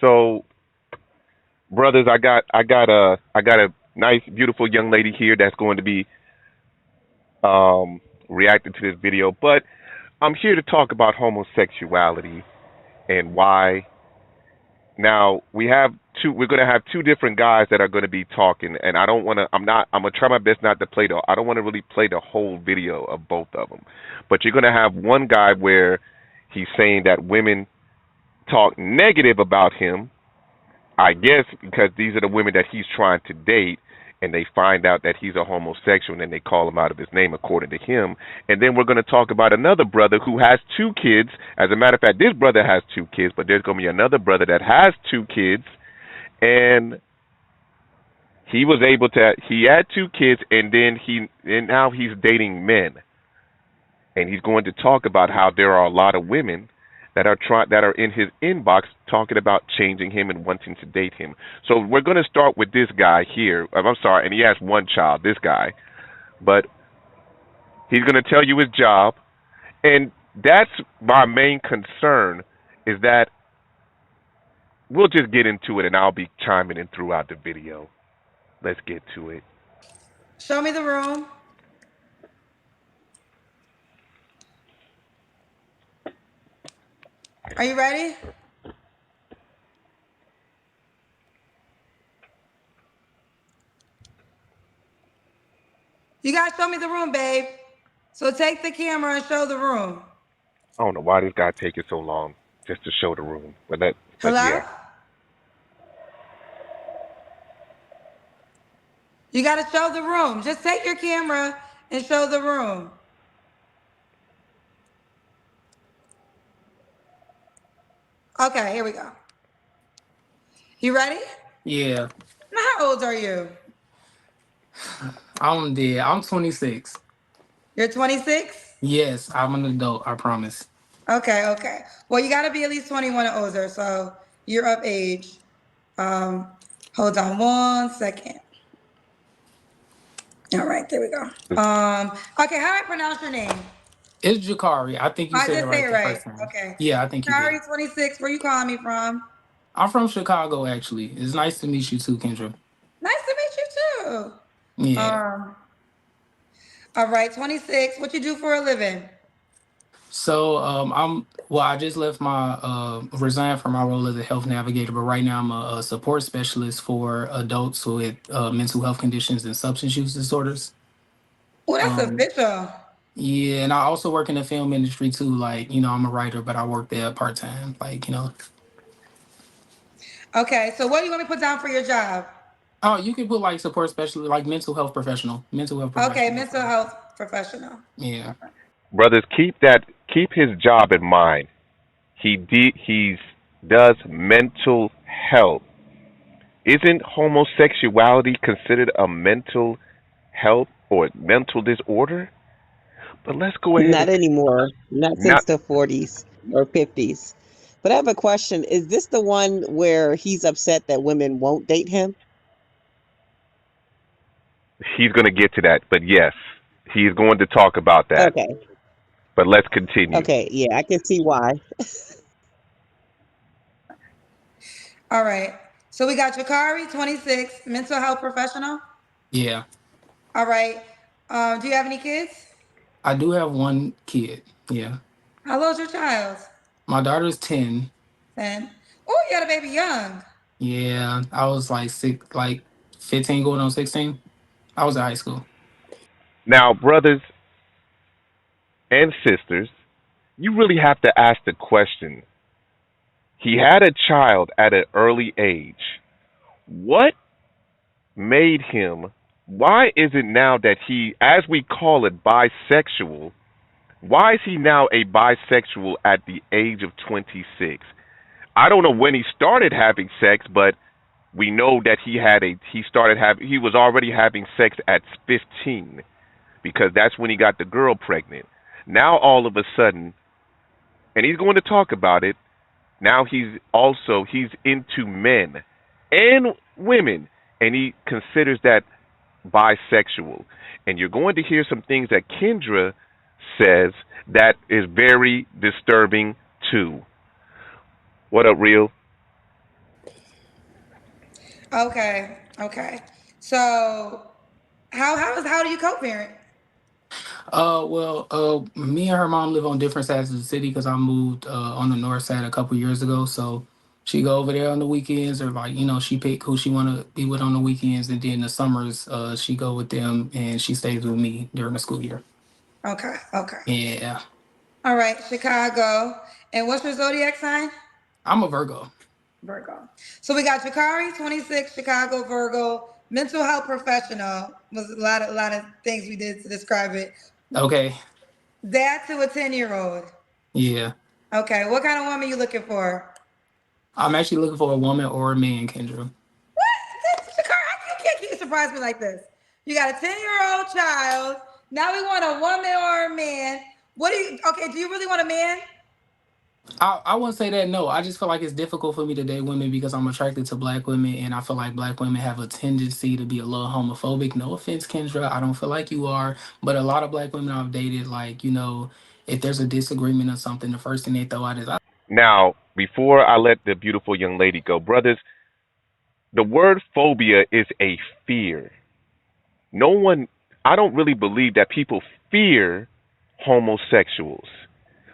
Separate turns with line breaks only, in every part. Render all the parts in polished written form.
So, brothers, I got a nice, beautiful young lady here that's going to be reacting to this video. But I'm here to talk about homosexuality and why. Now we have two. We're going to have two different guys that are going to be talking, and I don't want to. I'm not. I'm gonna try my best not to play the. I don't want to really play the whole video of both of them, but you're going to have one guy where he's saying that women talk negative about him, I guess because these are the women that he's trying to date, and they find out that he's a homosexual, and then they call him out of his name according to him. And then we're going to talk about another brother who has two kids. As a matter of fact, this brother has two kids, but there's going to be another brother that has two kids, and he was able to. He had two kids, and then and now he's dating men, and he's going to talk about how there are a lot of women that are in his inbox talking about changing him and wanting to date him. So we're going to start with this guy here. I'm sorry, and he has one child, this guy, but he's going to tell you his job, and that's my main concern is that we'll just get into it, and I'll be chiming in throughout the video. Let's get to it.
Show me the room. Are you ready? You guys show me the room, babe. So take the camera and show the room.
I don't know why this guy taking so long just to show the room, but
Hello?
yeah.
You got to show the room. Just take your camera and show the room. Okay, here we go. You ready?
Yeah,
How old are you?
I'm dead. I'm 26.
You're 26?
Yes, I'm an adult. I promise.
Okay. Well, you got to be at least 21 or older, so you're of age. Um, Hold on one second. All right, there we go. Okay, how do I pronounce your name?
It's Jakari. I think you
I
said it
did say
right
it
the
right.
first time.
Okay.
Yeah, I think you did.
Kari, 26. Where you calling me from?
I'm from Chicago, actually. It's nice to meet you too, Kendra.
Nice to meet you too.
Yeah.
Um, all right, 26. What you do for a living?
So I just left my resigned from my role as a health navigator, but right now I'm a support specialist for adults with mental health conditions and substance use disorders.
Oh, that's
Um,
official.
yeah, and I also work in the film industry too. Like, I'm a writer, but I work there part time.
Okay, so what do you want me to put down for your job?
Oh, you can put like support specialist, like mental health professional. Mental health
Okay,
professional is
mental
fine.
health professional.
Yeah.
Brothers, keep his job in mind. He's does mental health. Isn't homosexuality considered a mental health or mental disorder? But let's go ahead
Not
and
anymore. Not
not.
since the 40s or 50s. But I have a question. Is this the one where he's upset that women won't date him?
He's going to get to that, but yes, he's going to talk about that.
Okay.
But let's continue.
Okay. Yeah, I can see why.
All right. So we got Jakari, 26, mental health professional.
Yeah.
All right. Do you have any kids?
I do have one kid. Yeah.
How old's your child?
My daughter's 10.
10. Oh, you got a baby young.
Yeah. I was like 15 going on 16. I was in high school.
Now, brothers and sisters, you really have to ask the question. He had a child at an early age. What made him, why is it now that he, as we call it, bisexual, why is he now a bisexual at the age of 26? I don't know when he started having sex, but we know that he was already having sex at 15 because that's when he got the girl pregnant. Now all of a sudden, and he's going to talk about it, now he's into men and women, and he considers that bisexual. And you're going to hear some things that Kendra says that is very disturbing too. What up, Real?
Okay. Okay. So how do you co-parent?
Me and her mom live on different sides of the city because I moved on the north side a couple years ago. So she go over there on the weekends, or like she pick who she want to be with on the weekends, and then the summers she go with them, and she stays with me during the school year.
Okay. Okay.
Yeah,
All right. Chicago. And what's your zodiac sign?
I'm a Virgo.
Virgo. So we got Jakari, 26, Chicago, Virgo, mental health professional. Was a lot of things we did to describe it.
Okay,
Dad to a 10-year-old.
yeah.
Okay, what kind of woman you looking for?
I'm actually looking for a woman or a man, Kendra.
What? Jakari, you can't keep surprising me like this. You got a 10-year-old child. Now we want a woman or a man. What do you? Okay, do you really want a man?
I wouldn't say that. No, I just feel like it's difficult for me to date women because I'm attracted to black women, and I feel like black women have a tendency to be a little homophobic. No offense, Kendra, I don't feel like you are, but a lot of black women I've dated, like if there's a disagreement or something, the first thing they throw out is,
Now, before I let the beautiful young lady go, brothers, the word phobia is a fear. No one, I don't really believe that people fear homosexuals,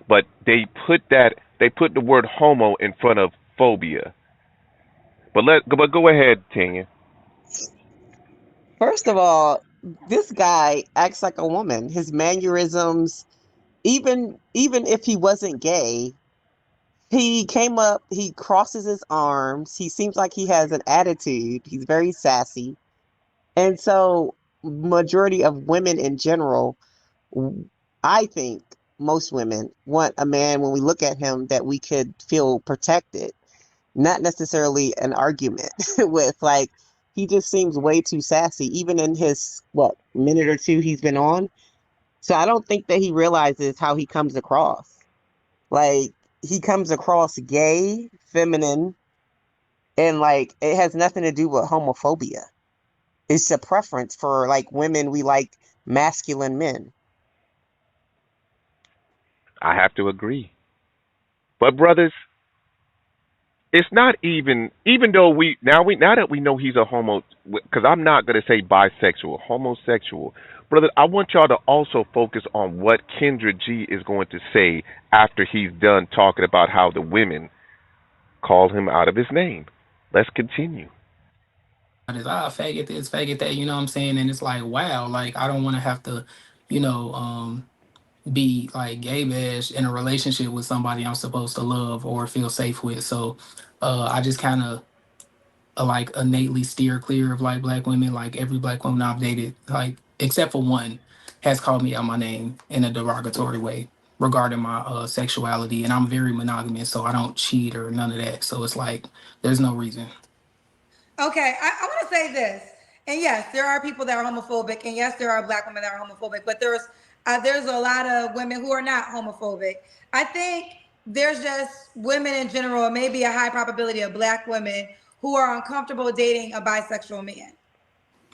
but they put the word homo in front of phobia. But go ahead, Tanya.
First of all, this guy acts like a woman. His mannerisms, even if he wasn't gay, he came up, he crosses his arms, he seems like he has an attitude. He's very sassy. And so majority of women in general, I think most women want a man when we look at him that we could feel protected, not necessarily an argument with. Like, he just seems way too sassy, even in his what minute or two he's been on. So I don't think that he realizes how he comes across. Like, he comes across gay, feminine, and like it has nothing to do with homophobia. It's a preference for like women. We like masculine men.
I have to agree. But brothers, it's not even though now that we know he's a homo, because I'm not gonna say bisexual, homosexual, brother. I want y'all to also focus on what Kendra G is going to say after he's done talking about how the women called him out of his name. Let's continue.
faggot this, faggot that. You know what I'm saying? And it's like, wow, like I don't want to have to, you know, be like gay bash in a relationship with somebody I'm supposed to love or feel safe with. So I just kind of like innately steer clear of like black women. Like every black woman I've dated, like except for one, has called me out my name in a derogatory way regarding my sexuality, and I'm very monogamous, so I don't cheat or none of that. So it's like there's no reason.
Okay, I want to say this. And yes, there are people that are homophobic, and yes, there are black women that are homophobic. But there's a lot of women who are not homophobic. I think there's just women in general, or maybe a high probability of black women who are uncomfortable dating a bisexual man.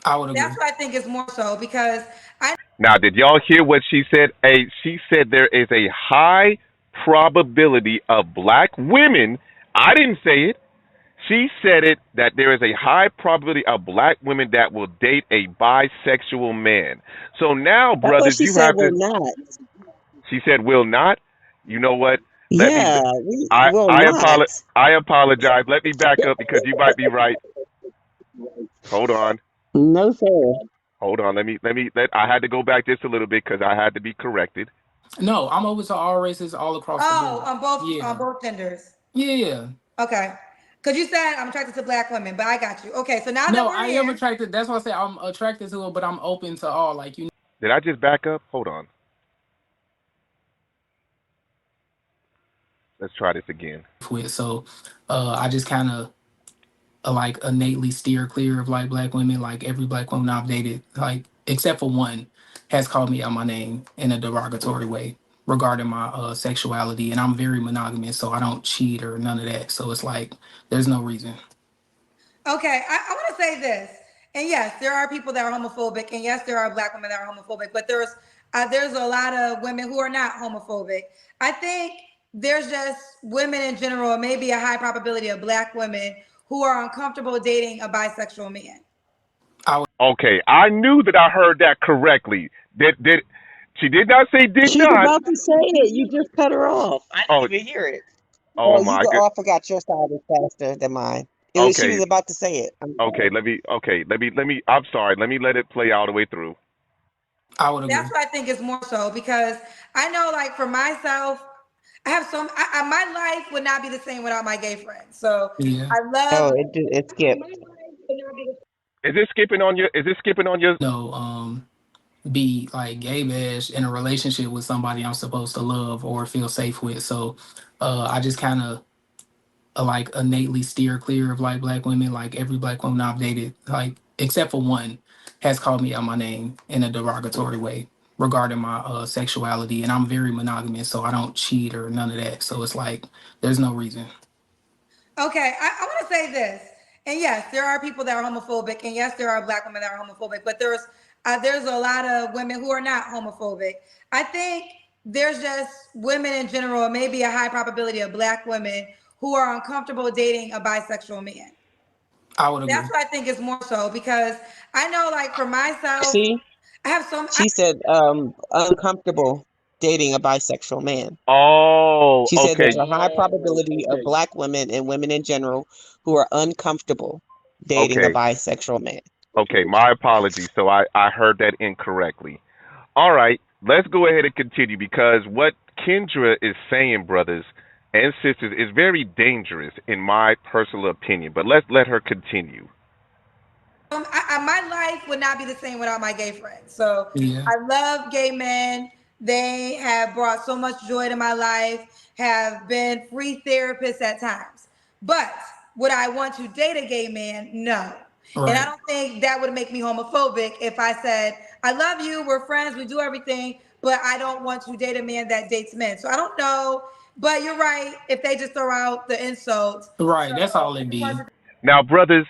I would
That's
agree.
what I think is more so because I
Now, did y'all hear what she said? She said there is a high probability of black women. I didn't say it. She said it that there is a high probability of black women that will date a bisexual man. So now,
I thought
brothers,
she
you
said
have
we're
to.
not.
She said will not. You know what? Let me.
Yeah, we
I
will
I
not.
apologize. I apologize. Let me back up because you might be right. Hold on.
No, sir.
Hold on. I had to go back just a little bit because I had to be corrected.
No, I'm open to all races all across the
oh
board.
on
Yeah,
both genders.
yeah, yeah.
Okay, because you said I'm attracted to black women, but I got you. Okay, so now that
No,
we're
I am
here,
attracted. That's why I say I'm attracted to it, but I'm open to all. Like
Did I just back up? Hold on. Let's try this again.
with. So I just kind of like innately steer clear of like black women. Like every black woman I've dated, like except for one, has called me out my name in a derogatory way regarding my sexuality, and I'm very monogamous, so I don't cheat or none of that. So it's like there's no reason.
okay, I want to say this. And yes, there are people that are homophobic, and yes, there are black women that are homophobic. But there's a lot of women who are not homophobic. I think there's just women in general, or maybe a high probability of black women who are uncomfortable dating a bisexual man.
Okay, I knew that I heard that correctly. Did she did not say did
She's
not?
about to say it. You just cut her off. I
Oh,
didn't even hear it.
oh
Oh, you
my
go.
good.
Oh, I forgot your side is faster than mine. She
Okay,
was about to say it. I'm
okay.
sorry.
Let me. I'm sorry. Let me let it play all the way through.
I would
That's
agree.
what I think is more so because I know, like for myself, I have some. My life would not be the same without my gay friends. So
Yeah.
I
Oh,
love.
it skipped.
Is it skipping on your? Is it skipping on your?
No, be like gay bash in a relationship with somebody I'm supposed to love or feel safe with. So I just kind of like innately steer clear of like black women. Like every black woman I've dated, like except for one, has called me out my name in a derogatory way regarding my sexuality, and I'm very monogamous, so I don't cheat or none of that. So it's like there's no reason.
Okay, I want to say this, and yes, there are people that are homophobic, and yes, there are black women that are homophobic, but there's a lot of women who are not homophobic. I think there's just women in general, maybe a high probability of black women who are uncomfortable dating a bisexual man.
I would
That's
agree.
what I think is more so because I know, like for myself,
See,
I have some.
she said uncomfortable dating a bisexual man.
Oh,
She said there's
okay,
a high probability of black women and women in general who are uncomfortable dating a
okay,
bisexual man.
okay. My apologies. So I heard that incorrectly. All right, let's go ahead and continue because what Kendra is saying, brothers and sisters, is very dangerous in my personal opinion. But let's let her continue.
My life would not be the same without my gay friends. So
Yeah.
I love gay men. They have brought so much joy to my life, have been free therapists at times. But would I want to date a gay man? No. And I
Right.
don't think that would make me homophobic if I said, I love you, we're friends, we do everything, but I don't want to date a man that dates men. So I don't know. But you're right, if they just throw out the insults.
Right.
So
That's all it be.
Now, brothers,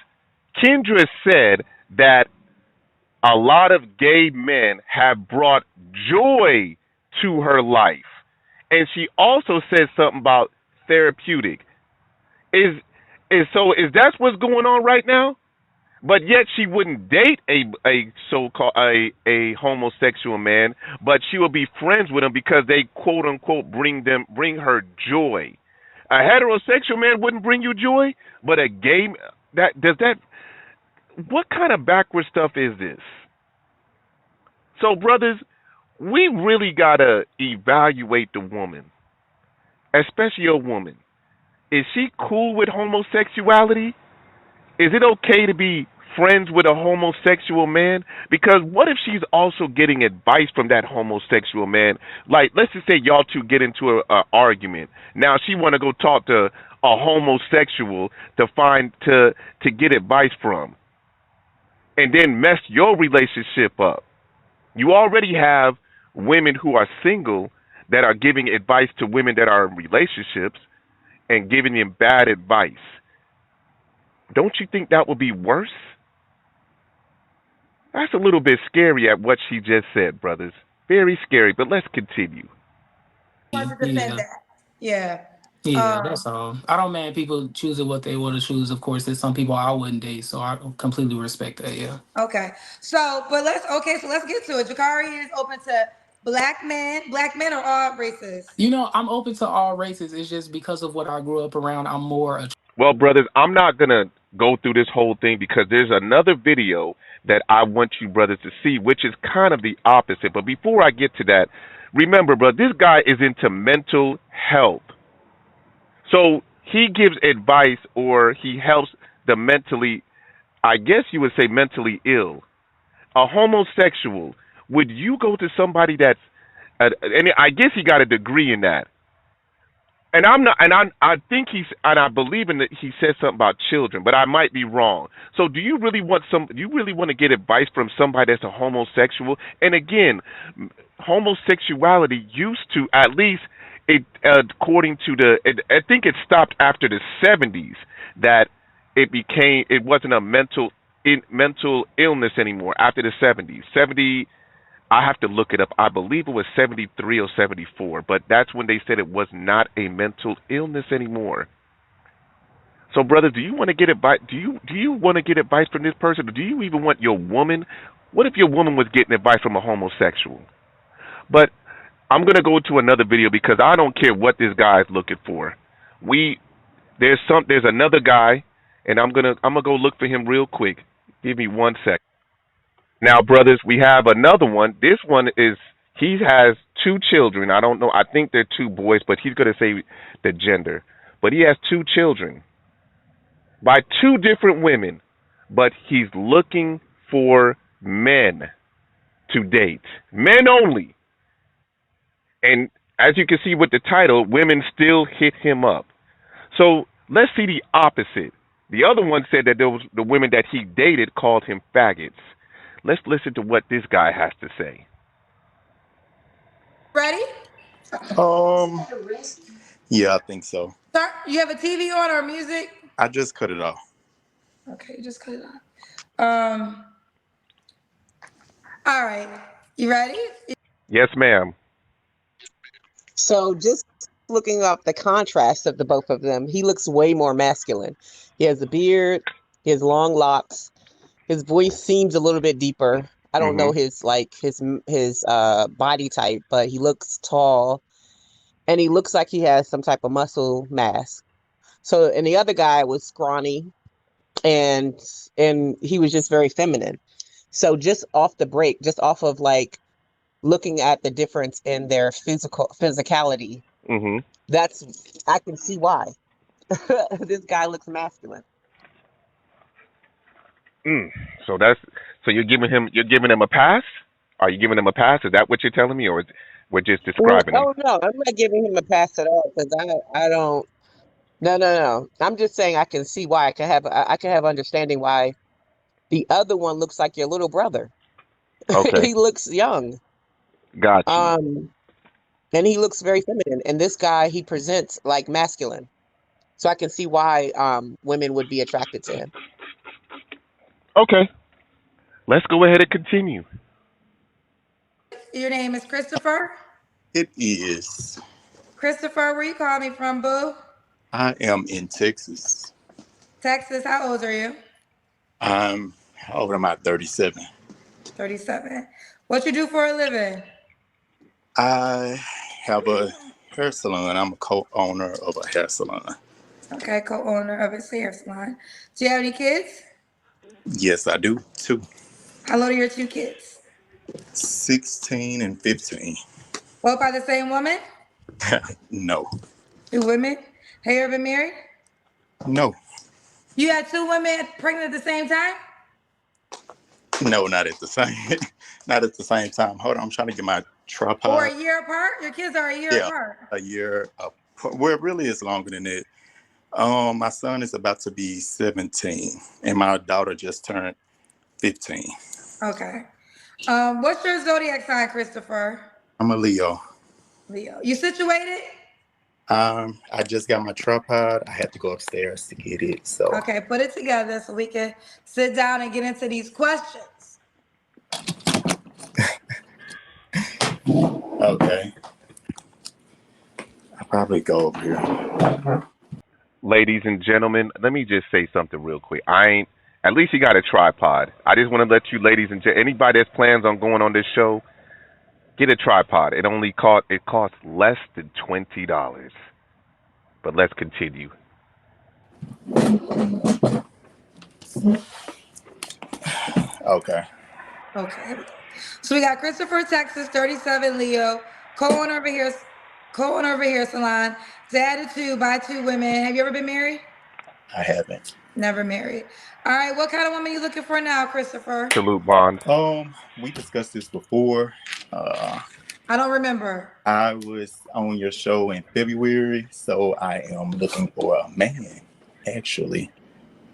Kendra said that a lot of gay men have brought joy to her life. And she also said something about therapeutic. Is is that what's going on right now? But yet she wouldn't date a so called a homosexual man, but she would be friends with him because they quote unquote bring her joy. A heterosexual man wouldn't bring you joy, but a gay that does that what kind of backward stuff is this? So, brothers, we really got to evaluate the woman, especially a woman. Is she cool with homosexuality? Is it okay to be friends with a homosexual man? Because what if she's also getting advice from that homosexual man? Like, let's just say y'all two get into a argument. Now she want to go talk to a homosexual to get advice from, and then mess your relationship up. You already have women who are single that are giving advice to women that are in relationships and giving them bad advice. Don't you think that would be worse? That's a little bit scary at what she just said, brothers. Very scary, but let's continue.
want to defend
Yeah.
that. Yeah.
Yeah,
Um,
that's all. I don't mind people choosing what they want to choose. Of course, there's some people I wouldn't date, so I completely respect that. Yeah.
okay. So let's get to it. Jakari is open to black men or all races.
You know, I'm open to all races. It's just because of what I grew up around. I'm more
Well, brothers, I'm not going to go through this whole thing because there's another video that I want you brothers to see, which is kind of the opposite. But before I get to that, remember, bro, this guy is into mental health. So he gives advice or he helps the mentally, I guess you would say mentally ill. A homosexual, would you go to somebody that's, and I guess he got a degree in that. And I'm not, and I think and I believe in that he said something about children, but I might be wrong. So, do you really want do you really want to get advice from somebody that's a homosexual? And again, homosexuality used to, at least it according to I think it stopped after the '70s that it wasn't a mental illness anymore after the '70s. I have to look it up. I believe it was 73 or 74, but that's when they said it was not a mental illness anymore. So, brother, do you want to get advice? Do you want to get advice from this person, or do you even want your woman? What if your woman was getting advice from a homosexual? But I'm gonna go to another video because I don't care what this guy is looking for. We there's another guy, and I'm gonna go look for him real quick. Give me 1 second. Now, brothers, we have another one. This one is he has two children. I don't know. I think they're two boys, but he's gonna say the gender. But he has two children by two different women, but he's looking for men to date, men only. And as you can see with the title, women still hit him up. So let's see the opposite. The other one said that the women that he dated called him faggots. Let's listen to what this guy has to say.
Ready?
Um, yeah, I think so.
Sir, you have a TV on or music?
I just cut it off.
Okay, just cut it off. All right. You ready?
Yes, ma'am.
So just looking up the contrast of the both of them, he looks way more masculine. He has a beard, he has long locks. His voice seems a little bit deeper. I don't know his body type, but he looks tall and he looks like he has some type of muscle mass. So, and the other guy was scrawny and he was just very feminine. So just off the break, just off of like looking at the difference in their physicality, I can see why. This guy looks masculine.
So you're giving him a pass? Are you giving him a pass? Is that what you're telling me, or we're just describing him?
Oh no, I'm not giving him a pass at all because I don't. No. I'm just saying I can see why. I can have understanding why the other one looks like your little brother.
Okay,
He looks young.
got you.
And he looks very feminine. And this guy, he presents like masculine. So I can see why women would be attracted to him.
Okay, let's go ahead and continue.
Your name is Christopher?
It is.
Christopher, where you call me from, boo?
I am in Texas.
Texas, how old are you?
How old am I? 37.
37. What you do for a living?
I have a hair salon. I'm a co-owner of a hair salon.
Okay, co-owner of a hair salon. Do you have any kids?
Yes, I do, too.
How old are your two kids?
16 and 15.
Both by the same woman?
No.
Two women? Have you ever been married?
No.
You had two women pregnant at the same time?
No, not at the same time. Hold on, I'm trying to get my tripod.
Or a year apart? Your kids are a year apart.
A year apart. Well, it really is longer than that. My son is about to be 17, and my daughter just turned 15.
Okay. What's your zodiac sign, Christopher?
I'm a Leo.
Leo. You situated?
I just got my tripod. I had to go upstairs to get it. So
Okay, put it together so we can sit down and get into these questions.
Okay. I'll probably go over here.
Ladies and gentlemen, let me just say something real quick. At least he got a tripod. I just want to let you ladies and anybody that plans on going on this show, get a tripod. It costs less than $20. But let's continue.
Okay.
Okay, here we go. So we got Christopher, Texas, 37, Leo, co-owner over here salon, dad of two, by two women. Have you ever been married?
I haven't.
Never married. All right, what kind of woman are you looking for now, Christopher?
Salute, Bond.
We discussed this before.
I don't remember.
I was on your show in February, so I am looking for a man, actually.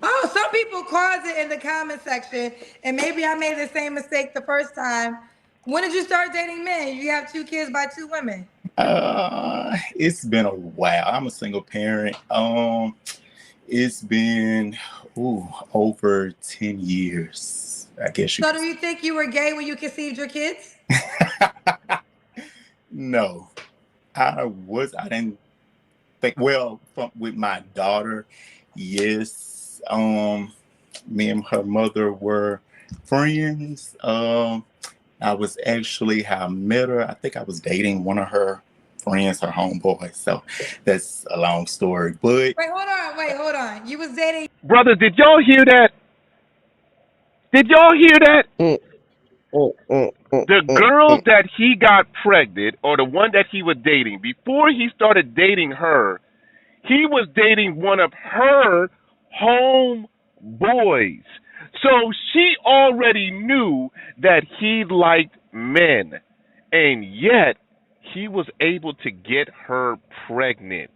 Oh, some people cause it in the comment section, and maybe I made the same mistake the first time. When did you start dating men? You have two kids by two women.
It's been a while. I'm a single parent. It's been over 10 years, I guess.
So do you think you were gay when you conceived your kids?
No, I didn't think, well, with my daughter, Yes. Me and her mother were friends. I was actually how I met her. I think I was dating one of her friends, her homeboy. So that's a long story. But
Wait, hold on. You was dating.
Brothers, did y'all hear that? Did y'all hear that?
Mm, mm, mm, mm,
The
mm,
girl
mm.
that he got pregnant, or the one that he was dating, before he started dating her, he was dating one of her home boys. So she already knew that he liked men. And yet, he was able to get her pregnant.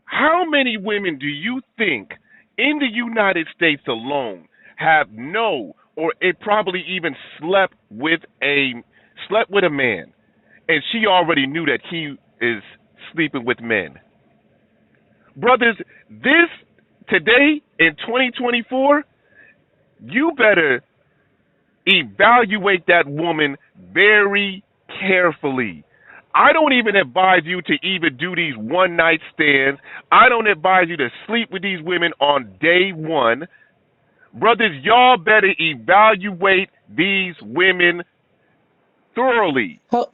How many women do you think in the United States alone have no, or it probably even slept with a man, and she already knew that he is sleeping with men? Brothers, this today in 2024, you better evaluate that woman very carefully. I don't even advise you to even do these one night stands. I don't advise you to sleep with these women on day one. Brothers, y'all better evaluate these women thoroughly.
Ho-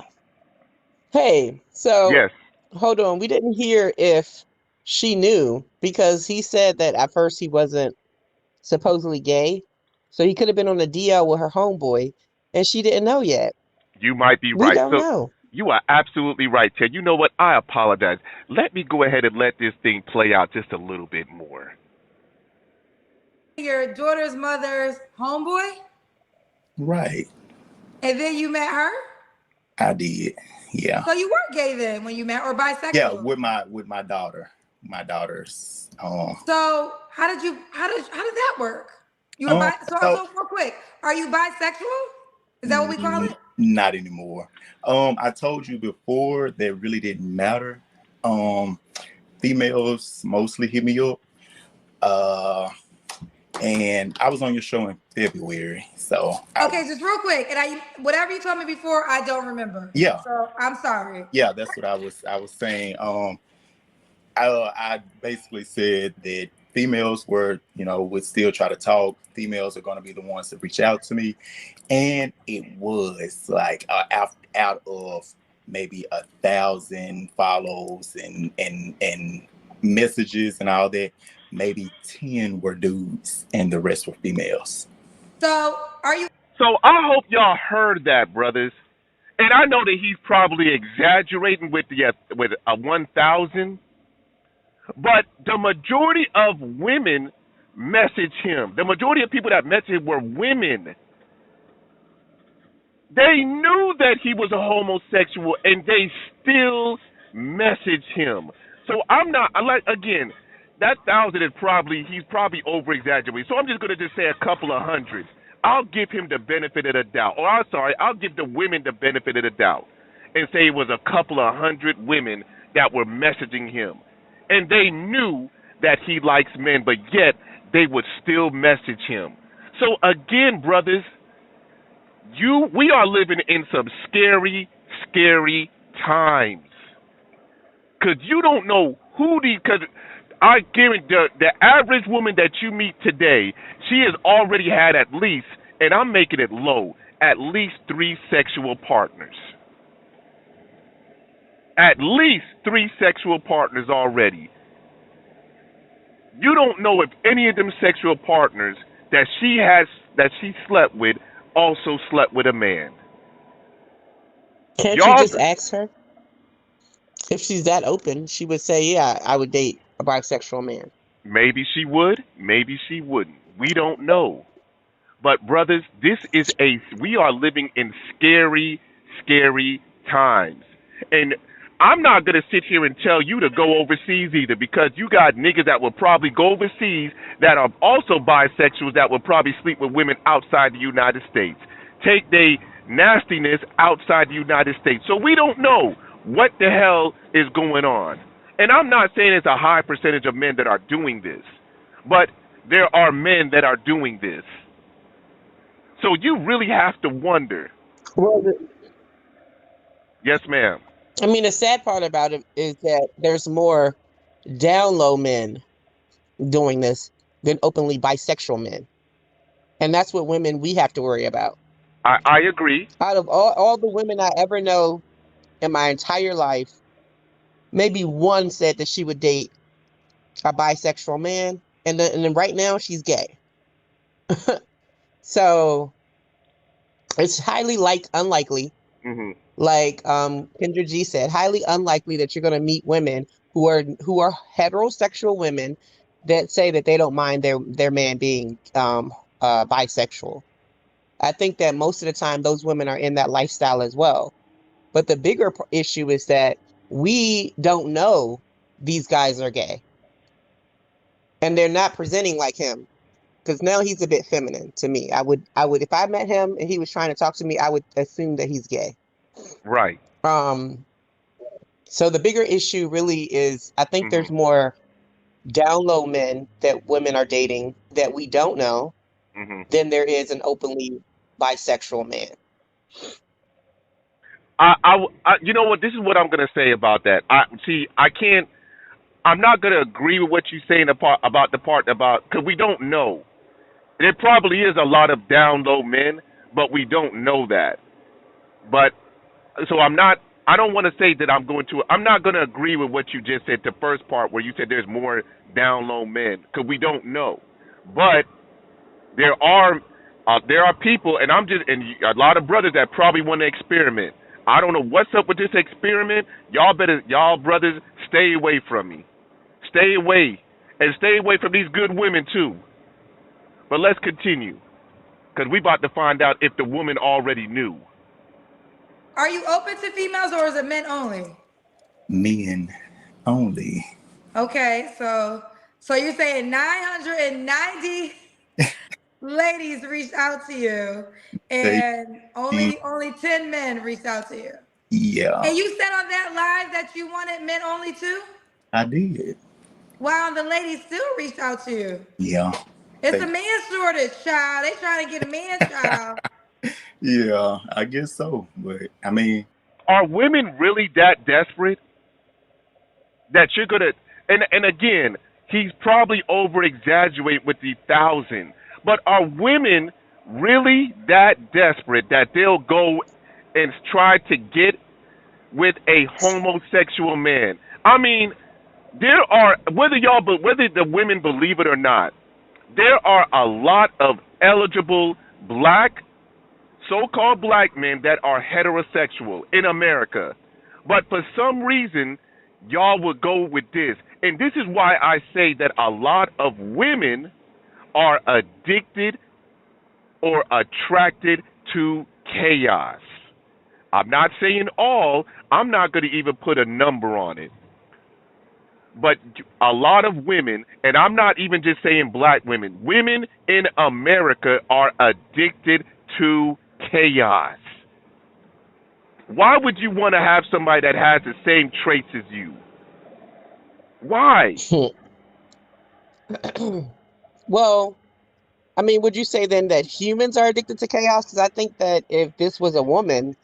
Hey, so
Yes,
hold on. We didn't hear if she knew because he said that at first he wasn't supposedly gay. So he could have been on a DL with her homeboy and she didn't know yet.
you might be
We
right.
don't
So
know.
you are absolutely right, Ted. You know what? I apologize. Let me go ahead and let this thing play out just a little bit more.
Your daughter's mother's homeboy,
right,
and then you met her.
I did. Yeah.
So you were gay then when you met, or
Yeah,
bisexual.
with my daughter. My daughter's
So how did that work? You were
um
bi.
so
So real quick, are you bisexual? Is that what we call it?
not anymore. I told you before that really didn't matter. Um Females mostly hit me up. Uh and I was on your show in February. So
Okay, just real quick, and whatever you told me before, I don't remember.
yeah,
So I'm sorry.
yeah, that's what I was saying. I basically said that females would still try to talk. Females are going to be the ones that reach out to me, and it was like out of maybe 1,000 follows and messages and all that, maybe 10 were dudes and the rest were females.
So are you?
So I hope y'all heard that, brothers. And I know that he's probably exaggerating with with a 1,000, but the majority of women message him. The majority of people that messaged him were women. They knew that he was a homosexual, and they still messaged him. So I'm not. I like again. That 1,000 is he's probably over exaggerating. So I'm just gonna just say a couple of hundred. I'll give him the benefit of the doubt. Or I'm sorry, I'll give the women the benefit of the doubt, and say it was a couple of hundred women that were messaging him, and they knew that he likes men, but yet they would still message him. So again, brothers, we are living in some scary, scary times. Cause you don't know cause I guarantee the average woman that you meet today, she has already had at least, and I'm making it low, at least 3 sexual partners. At least 3 sexual partners already. You don't know if any of them sexual partners that she slept with also slept with a man.
Can't you
Y'all,
just ask her? If she's that open, she would say, yeah, I would date a bisexual man.
maybe she would, maybe she wouldn't. We don't know. But brothers, we are living in scary, scary times. And I'm not gonna sit here and tell you to go overseas either, because you got niggas that will probably go overseas that are also bisexuals that will probably sleep with women outside the United States. Take their nastiness outside the United States. So we don't know what the hell is going on. And I'm not saying it's a high percentage of men that are doing this, but there are men that are doing this. So you really have to wonder.
Well,
Yes, ma'am.
I mean, the sad part about it is that there's more down low men doing this than openly bisexual men. And that's what women we have to worry about.
I agree.
Out of all the women I ever know in my entire life, maybe one said that she would date a bisexual man, and then right now she's gay. So it's highly unlikely,
Hmm.
like Kendra G said, highly unlikely that you're going to meet women who are heterosexual women that say that they don't mind their man being bisexual. I think that most of the time those women are in that lifestyle as well. But the bigger issue is that we don't know these guys are gay, and they're not presenting like him. Because now he's a bit feminine to me. I would, if I met him and he was trying to talk to me, I would assume that he's gay.
Right.
Um, so the bigger issue really is, I think
Hmm.
there's more down low men that women are dating that we don't know
Hmm.
than there is an openly bisexual man.
You know what? This is what I'm gonna say about that. I see. I can't. I'm not gonna agree with what you're saying about the part about because we don't know. There probably is a lot of down low men, but we don't know that. But so I'm not. I don't want to say that I'm going to. I'm not going to agree with what you just said. The first part where you said there's more down low men because we don't know. But there are people, and I'm just and a lot of brothers that probably want to experiment. I don't know what's up with this experiment. Y'all brothers, stay away from me. Stay away, and stay away from these good women too. But let's continue, because we about to find out if the woman already knew.
Are you open to females or is it men only?
Men only.
Okay, so you're saying 990 ladies reached out to you,
They,
and only 10 men reached out to you.
yeah,
And you said on that live that you wanted men only too?
I did.
While the ladies still reached out to you.
Yeah.
It's
They,
a man shortage, child. They trying to get a man, child.
yeah, I guess so. But I mean,
Are women really that desperate that you're gonna? And again, he's probably over exaggerating with the thousand. But are women really that desperate that they'll go and try to get with a homosexual man? I mean, there are whether the women believe it or not, there are a lot of eligible black so-called black men that are heterosexual in America. But for some reason, y'all would go with this. And this is why I say that a lot of women are addicted or attracted to chaos. I'm not saying all, I'm not going to even put a number on it. But a lot of women, and I'm not even just saying black women, women in America are addicted to chaos. Why would you want to have somebody that has the same traits as you? Why?
Well, I mean, would you say then that humans are addicted to chaos? Because I think that if this was a woman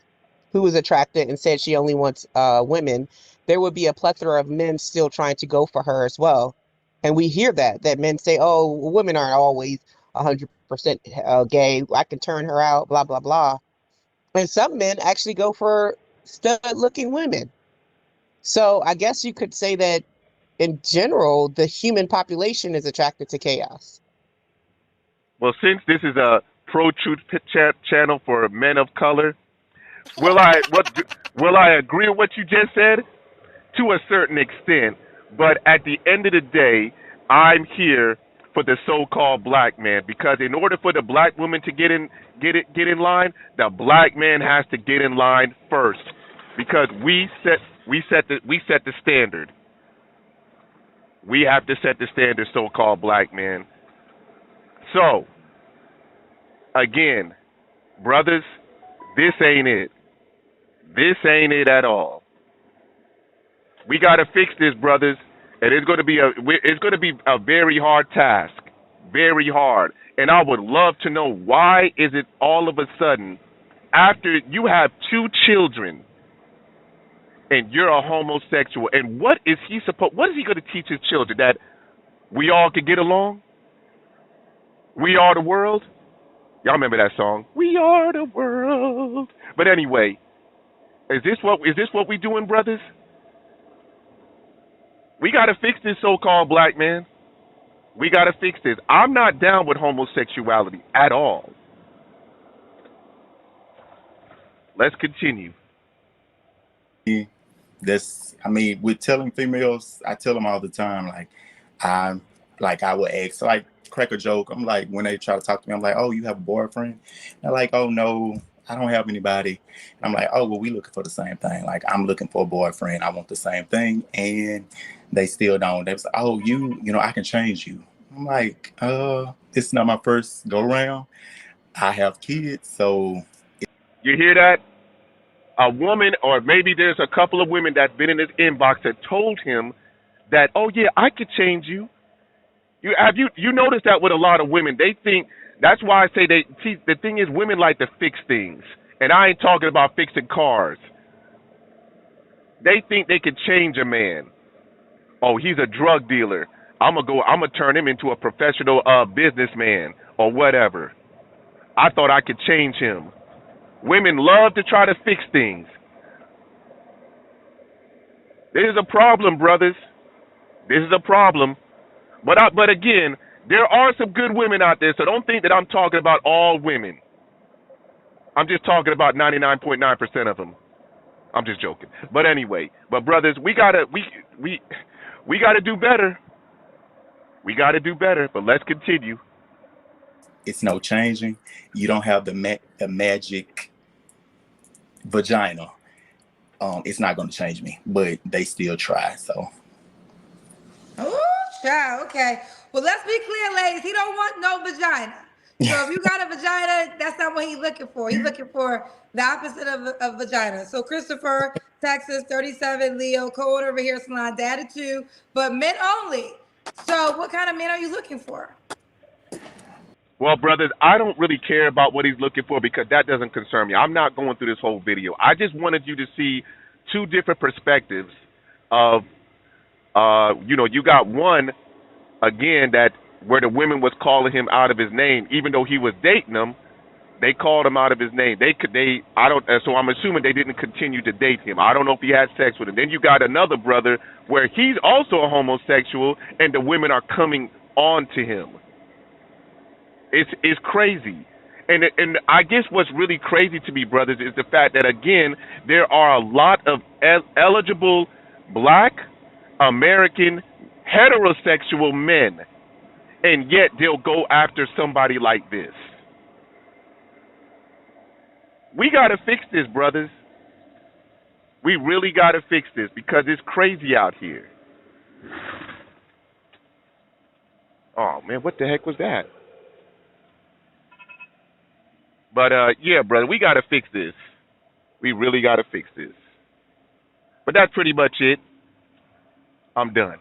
who was attracted and said she only wants women, there would be a plethora of men still trying to go for her as well. And we hear that men say, "Oh, women aren't always 100% gay. I can turn her out." Blah blah blah. And some men actually go for stud-looking women. So I guess you could say that in general, the human population is attracted to chaos.
Well, since this is a pro truth channel for men of color, will I agree with what you just said? To a certain extent, but at the end of the day, I'm here for the so-called black man because in order for the black woman to get in line, the black man has to get in line first because we set the standard. We have to set the standard, so-called black man. So again, brothers, this ain't it. This ain't it at all. We got to fix this, brothers, and it's going to be a very hard task, very hard. And I would love to know why is it all of a sudden after you have two children and you're a homosexual, and what is he going to teach his children? That we all can get along? We are the world? Y'all remember that song? We are the world. But anyway, is this what we doing, brothers? We got to fix this so-called black man. We got to fix this. I'm not down with homosexuality at all. Let's continue.
I mean, with telling females, I tell them all the time, I would ask, like, crack a joke. I'm like, when they try to talk to me, I'm like, oh, you have a boyfriend? They're like, oh, no, I don't have anybody. And I'm like, oh, well, we looking for the same thing. Like, I'm looking for a boyfriend. I want the same thing. And they still don't. They say, oh, you know, I can change you. I'm like, it's not my first go round. I have kids, so.
You hear that? A woman, or maybe there's a couple of women that's been in his inbox that told him that, oh yeah, I could change you. You noticed that with a lot of women? They think, that's why I say the thing is, women like to fix things. And I ain't talking about fixing cars. They think they could change a man. Oh, he's a drug dealer. I'm gonna turn him into a professional businessman or whatever. I thought I could change him. Women love to try to fix things. This is a problem, brothers. This is a problem. But again, there are some good women out there, so don't think that I'm talking about all women. I'm just talking about 99.9% of them. I'm just joking. But anyway, brothers, we gotta do better. We gotta do better. But let's continue.
It's no changing. You don't have the magic vagina. It's not going to change me, but they still try. So.
Oh, child. Okay. Well, let's be clear, ladies. He don't want no vagina. So if you got a vagina, that's not what he's looking for. He's looking for the opposite of vagina. So Christopher, Texas, 37, Leo, code over here, salon, data 2, but men only. So what kind of men are you looking for?
Well, brothers, I don't really care about what he's looking for because that doesn't concern me. I'm not going through this whole video. I just wanted you to see two different perspectives of, you got one, again, that where the women was calling him out of his name, even though he was dating them, they called him out of his name. So I'm assuming they didn't continue to date him. I don't know if he had sex with him. Then you got another brother where he's also a homosexual and the women are coming on to him. It's crazy. And I guess what's really crazy to me, brothers, is the fact that, again, there are a lot of eligible black American heterosexual men, and yet they'll go after somebody like this. We got to fix this, brothers. We really got to fix this because it's crazy out here. Oh, man, what the heck was that? But, yeah, brother, we got to fix this. We really got to fix this. But that's pretty much it. I'm done.